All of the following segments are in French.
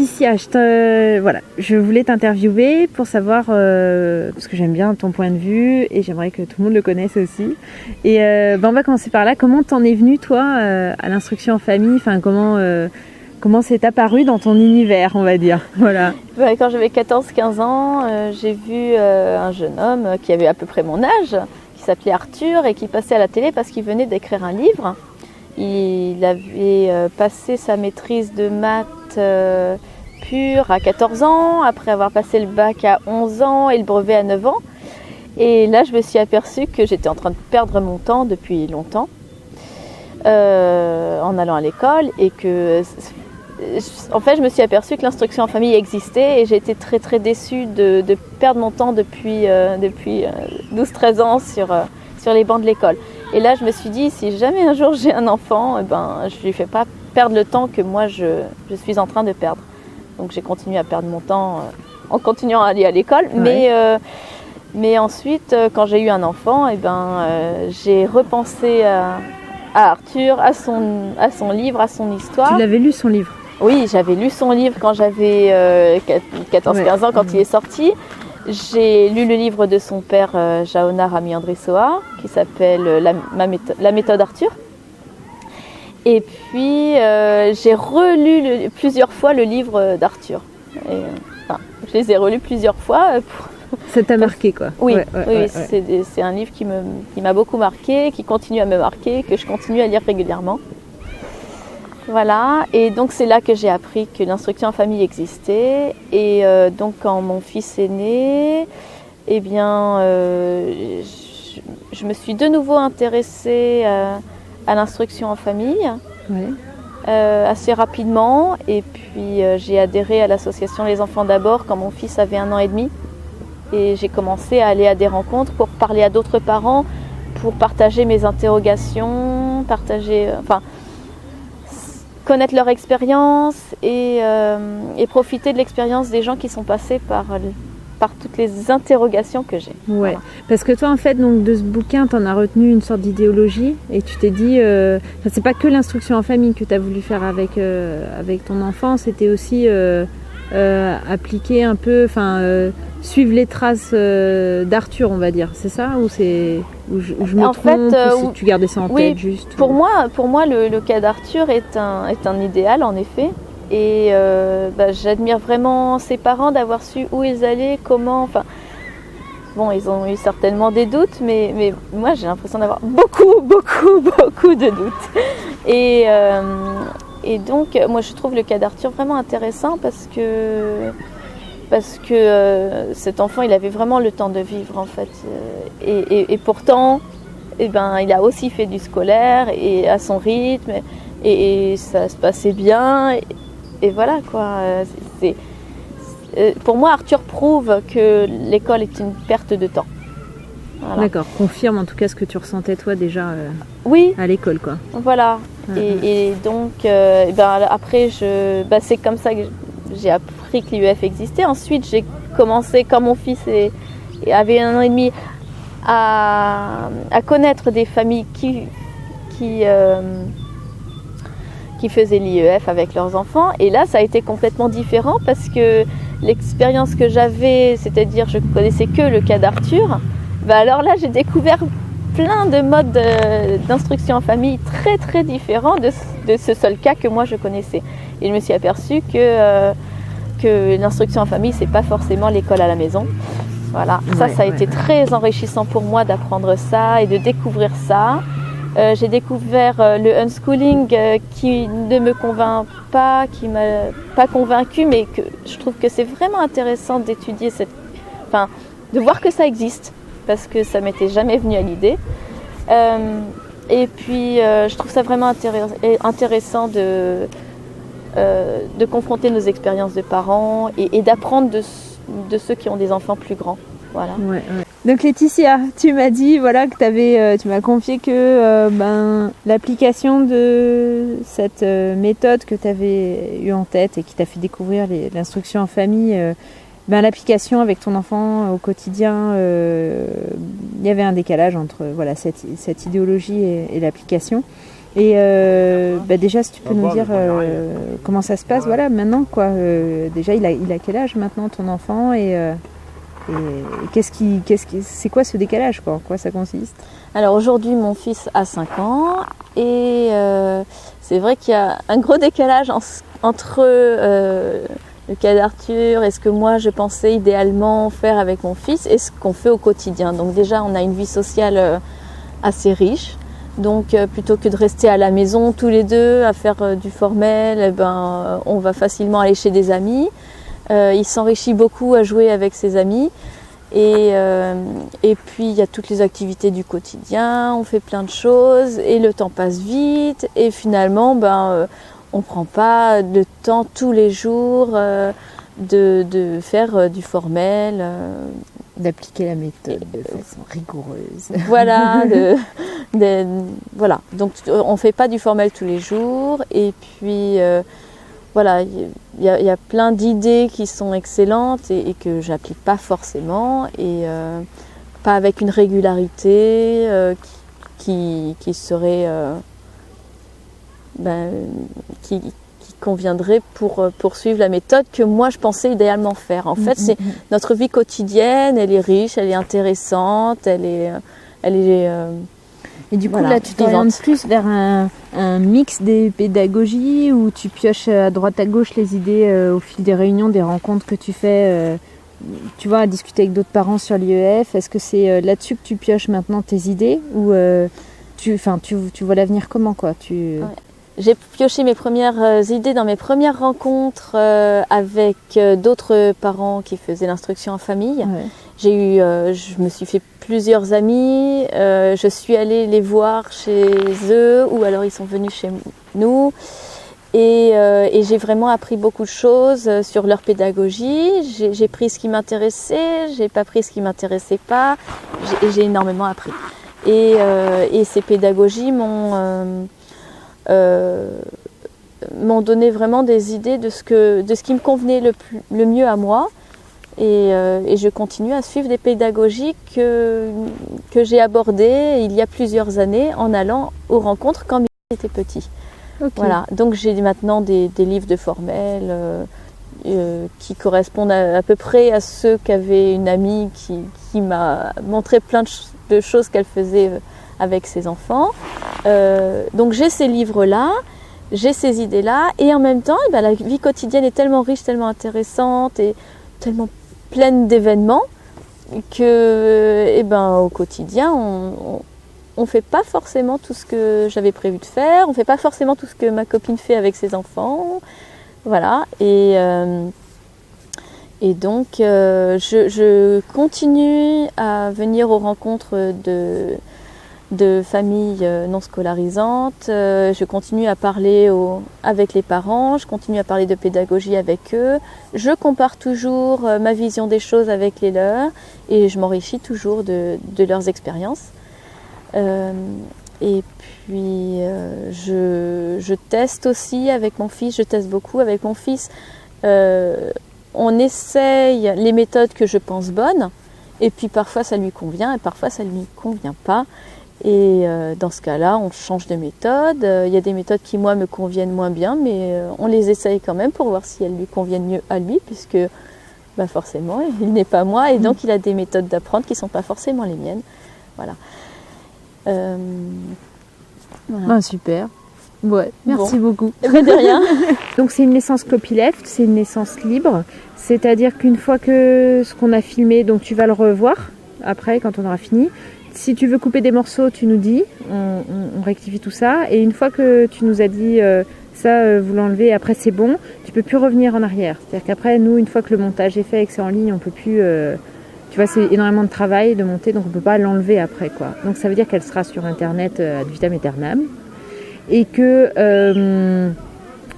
Laetitia, je voulais t'interviewer pour savoir, parce que j'aime bien ton point de vue et j'aimerais que tout le monde le connaisse aussi. Et on va commencer par là. Comment t'en es venue, toi, à l'instruction en famille? Enfin, comment c'est apparu dans ton univers, on va dire? Voilà. Quand j'avais 14-15 ans, j'ai vu un jeune homme qui avait à peu près mon âge, qui s'appelait Arthur et qui passait à la télé parce qu'il venait d'écrire un livre. Il avait passé sa maîtrise de maths pure à 14 ans, après avoir passé le bac à 11 ans et le brevet à 9 ans. Et là, je me suis aperçue que j'étais en train de perdre mon temps depuis longtemps en allant à l'école et que, en fait, je me suis aperçue que l'instruction en famille existait et j'ai été très très déçue de perdre mon temps depuis 12-13 ans sur les bancs de l'école. Et là, je me suis dit, si jamais un jour j'ai un enfant, je ne lui fais pas perdre le temps que moi je suis en train de perdre. Donc j'ai continué à perdre mon temps en continuant à aller à l'école. Ouais. Mais ensuite, quand j'ai eu un enfant, j'ai repensé à Arthur, à son livre, à son histoire. Tu l'avais lu, son livre? Oui, j'avais lu son livre quand j'avais 14-15 ans, quand il est sorti. J'ai lu le livre de son père, Jaona Rami André-Soa, qui s'appelle La méthode Arthur. Et puis, j'ai relu plusieurs fois le livre d'Arthur. Je les ai relus plusieurs fois. Ça t'a marqué, quoi? Oui, c'est un livre qui m'a beaucoup marqué, qui continue à me marquer, que je continue à lire régulièrement. Voilà, et donc c'est là que j'ai appris que l'instruction en famille existait. Et donc quand mon fils est né, je me suis de nouveau intéressée à l'instruction en famille, assez rapidement. Et puis j'ai adhéré à l'association Les Enfants d'Abord quand mon fils avait 1 an et demi. Et j'ai commencé à aller à des rencontres pour parler à d'autres parents, pour partager mes interrogations, connaître leur expérience et profiter de l'expérience des gens qui sont passés par toutes les interrogations que j'ai. Ouais, voilà. Parce que toi, en fait, donc, de ce bouquin, tu en as retenu une sorte d'idéologie et tu t'es dit, c'est pas que l'instruction en famille que tu as voulu faire avec ton enfant, c'était aussi appliquer un peu, suivre les traces d'Arthur, on va dire, c'est ça? Ou je me trompe, ou si tu gardais ça en tête juste? Pour moi, le cas d'Arthur est un idéal, en effet. Et j'admire vraiment ses parents d'avoir su où ils allaient, comment. Ils ont eu certainement des doutes, mais moi j'ai l'impression d'avoir beaucoup de doutes. Et donc, moi je trouve le cas d'Arthur vraiment intéressant parce que cet enfant, il avait vraiment le temps de vivre, en fait. Et pourtant, il a aussi fait du scolaire et à son rythme, et ça se passait bien. Et voilà, quoi. Pour moi, Arthur prouve que l'école est une perte de temps. Voilà. D'accord, confirme en tout cas ce que tu ressentais toi déjà à l'école, quoi. Voilà. Et donc, après, c'est comme ça que j'ai appris que l'IEF existait. Ensuite, j'ai commencé, quand mon fils avait 1 an et demi, à connaître des familles qui faisaient l'IEF avec leurs enfants. Et là, ça a été complètement différent parce que l'expérience que j'avais, c'est-à-dire je ne connaissais que le cas d'Arthur, alors là, j'ai découvert plein de modes d'instruction en famille très très différents de ce seul cas que moi je connaissais. Et je me suis aperçue que l'instruction en famille, c'est pas forcément l'école à la maison. Voilà, ça a été très enrichissant pour moi d'apprendre ça et de découvrir ça. J'ai découvert le unschooling qui ne me convainc pas, qui m'a pas convaincue, mais que je trouve que c'est vraiment intéressant d'étudier de voir que ça existe, parce que ça m'était jamais venu à l'idée. Et puis je trouve ça vraiment intéressant de confronter nos expériences de parents et d'apprendre de ceux qui ont des enfants plus grands. Voilà. Ouais. Donc Laetitia, tu m'as dit que tu m'as confié que l'application de cette méthode que tu avais eue en tête et qui t'a fait découvrir l'instruction en famille, l'application avec ton enfant au quotidien, il y avait un décalage entre cette idéologie et l'application. Et déjà, si tu peux nous dire comment ça se passe, voilà, maintenant, quoi. Déjà, il a quel âge maintenant, ton enfant, et c'est quoi ce décalage, quoi, en quoi ça consiste? Alors aujourd'hui, mon fils a 5 ans et c'est vrai qu'il y a un gros décalage entre le cas d'Arthur et ce que moi je pensais idéalement faire avec mon fils et ce qu'on fait au quotidien. Donc déjà, on a une vie sociale assez riche. Donc plutôt que de rester à la maison tous les deux à faire du formel, on va facilement aller chez des amis. Il s'enrichit beaucoup à jouer avec ses amis. Et puis il y a toutes les activités du quotidien, on fait plein de choses et le temps passe vite. Et finalement, on prend pas le temps tous les jours de faire du formel. D'appliquer la méthode de façon rigoureuse. Voilà, voilà. Donc on fait pas du formel tous les jours. Et puis voilà, il y a plein d'idées qui sont excellentes et que j'applique pas forcément et pas avec une régularité qui serait qui conviendrait pour poursuivre la méthode que moi je pensais idéalement faire. En fait, c'est notre vie quotidienne, elle est riche, elle est intéressante, elle est et du coup, là, tu t'orientes plus vers un mix des pédagogies où tu pioches à droite à gauche les idées au fil des réunions, des rencontres que tu fais, tu vois, à discuter avec d'autres parents sur l'IEF. Est-ce que c'est là-dessus que tu pioches maintenant tes idées ou tu vois l'avenir comment, quoi? Ouais. J'ai pioché mes premières idées dans mes premières rencontres avec d'autres parents qui faisaient l'instruction en famille. Ouais. Je me suis fait plusieurs amis, je suis allée les voir chez eux ou alors ils sont venus chez nous et j'ai vraiment appris beaucoup de choses sur leur pédagogie. J'ai pris ce qui m'intéressait, j'ai pas pris ce qui m'intéressait pas, j'ai énormément appris. Et ces pédagogies m'ont donné vraiment des idées de ce qui me convenait le mieux à moi. Et je continue à suivre des pédagogies que j'ai abordées il y a plusieurs années en allant aux rencontres quand il était petit. Okay. Voilà. Donc j'ai maintenant des livres de formel qui correspondent à peu près à ceux qu'avait une amie qui m'a montré plein de choses qu'elle faisait avec ses enfants. Donc j'ai ces livres-là, j'ai ces idées-là et en même temps, la vie quotidienne est tellement riche, tellement intéressante et tellement pleine d'événements que au quotidien on fait pas forcément tout ce que j'avais prévu de faire, on fait pas forcément tout ce que ma copine fait avec ses enfants, voilà. Et donc je continue à venir aux rencontres de familles non scolarisantes, je continue à parler avec les parents, je continue à parler de pédagogie avec eux, je compare toujours ma vision des choses avec les leurs et je m'enrichis toujours de leurs expériences. Et puis je teste aussi avec mon fils, je teste beaucoup avec mon fils, on essaye les méthodes que je pense bonnes et puis parfois ça lui convient et parfois ça ne lui convient pas. Et dans ce cas-là, on change de méthode. Il y a des méthodes qui, moi, me conviennent moins bien, mais on les essaye quand même pour voir si elles lui conviennent mieux à lui, puisque forcément, il n'est pas moi, et donc il a des méthodes d'apprendre qui ne sont pas forcément les miennes. Voilà. Voilà. Super. Ouais, merci beaucoup. De rien. Donc c'est une naissance copyleft, c'est une naissance libre, c'est-à-dire qu'une fois que ce qu'on a filmé, donc tu vas le revoir après quand on aura fini. Si tu veux couper des morceaux, tu nous dis, on rectifie tout ça. Et une fois que tu nous as dit vous l'enlevez, après c'est bon, tu peux plus revenir en arrière. C'est-à-dire qu'après, nous, une fois que le montage est fait et que c'est en ligne, on peut plus... tu vois, c'est énormément de travail de monter, donc on peut pas l'enlever après, quoi. Donc ça veut dire qu'elle sera sur Internet ad vitam aeternam. Et que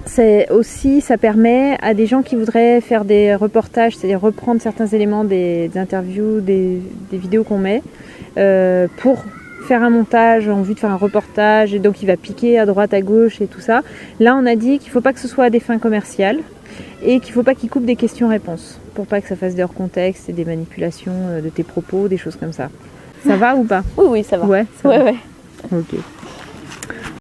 c'est aussi, ça permet à des gens qui voudraient faire des reportages, c'est-à-dire reprendre certains éléments des interviews, des vidéos qu'on met, pour faire un montage en vue de faire un reportage, et donc il va piquer à droite, à gauche et tout ça. Là, on a dit qu'il ne faut pas que ce soit à des fins commerciales et qu'il ne faut pas qu'il coupe des questions-réponses pour pas que ça fasse des hors-contexte et des manipulations de tes propos, des choses comme ça. Ça va ou pas? Oui, ça va. Ouais, ça va. Ouais. Ok.